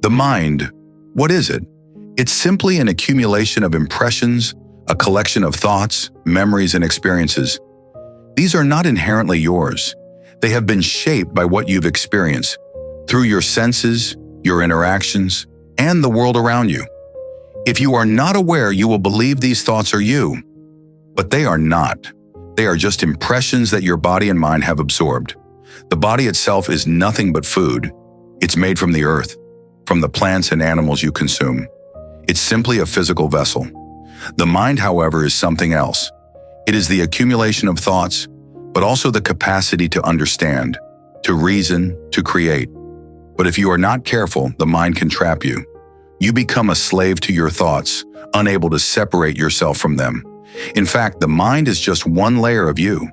The mind, what is it? It's simply an accumulation of impressions, a collection of thoughts, memories, and experiences. These are not inherently yours. They have been shaped by what you've experienced, through your senses, your interactions, and the world around you. If you are not aware, you will believe these thoughts are you. But they are not. They are just impressions that your body and mind have absorbed. The body itself is nothing but food. It's made from the earth, from the plants and animals you consume. It's simply a physical vessel. The mind, however, is something else. It is the accumulation of thoughts, but also the capacity to understand, to reason, to create. But if you are not careful, the mind can trap you. You become a slave to your thoughts, unable to separate yourself from them. In fact, the mind is just one layer of you.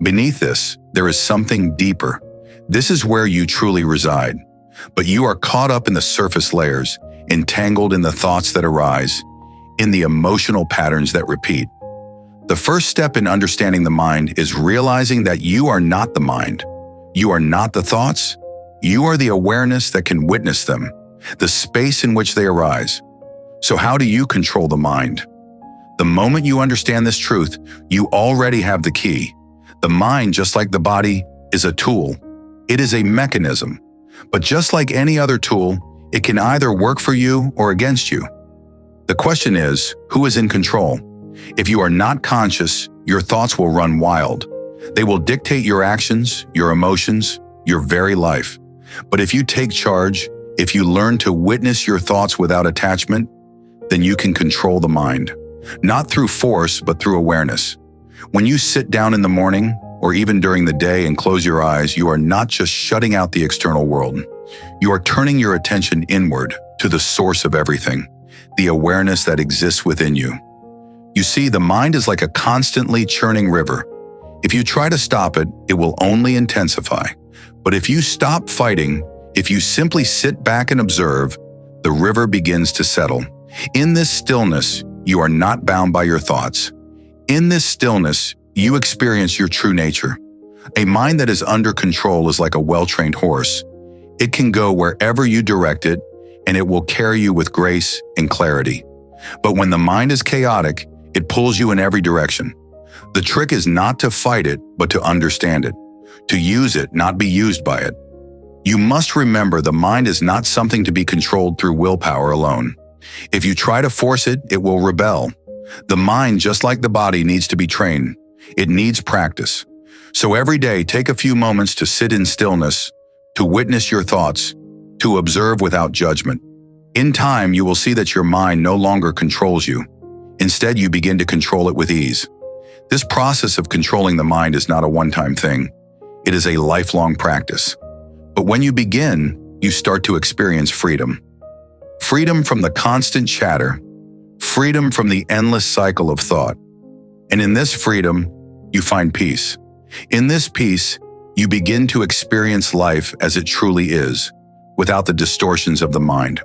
Beneath this, there is something deeper. This is where you truly reside. But you are caught up in the surface layers, entangled in the thoughts that arise, in the emotional patterns that repeat. The first step in understanding the mind is realizing that you are not the mind. You are not the thoughts. You are the awareness that can witness them, the space in which they arise. So how do you control the mind? The moment you understand this truth, you already have the key. The mind, just like the body, is a tool. It is a mechanism. But just like any other tool, it can either work for you or against you. The question is, who is in control? If you are not conscious, your thoughts will run wild. They will dictate your actions, your emotions, your very life. But if you take charge, if you learn to witness your thoughts without attachment, then you can control the mind. Not through force, but through awareness. When you sit down in the morning, or even during the day and close your eyes, you are not just shutting out the external world. You are turning your attention inward to the source of everything, the awareness that exists within you. You see, the mind is like a constantly churning river. If you try to stop it, it will only intensify. But if you stop fighting, if you simply sit back and observe, the river begins to settle. In this stillness, you are not bound by your thoughts. In this stillness, you experience your true nature. A mind that is under control is like a well-trained horse. It can go wherever you direct it, and it will carry you with grace and clarity. But when the mind is chaotic, it pulls you in every direction. The trick is not to fight it, but to understand it. To use it, not be used by it. You must remember the mind is not something to be controlled through willpower alone. If you try to force it, it will rebel. The mind, just like the body, needs to be trained. It needs practice. So every day, take a few moments to sit in stillness, to witness your thoughts, to observe without judgment. In time, you will see that your mind no longer controls you. Instead, you begin to control it with ease. This process of controlling the mind is not a one-time thing. It is a lifelong practice. But when you begin, you start to experience freedom. Freedom from the constant chatter, freedom from the endless cycle of thought. And in this freedom, you find peace. In this peace, you begin to experience life as it truly is, without the distortions of the mind.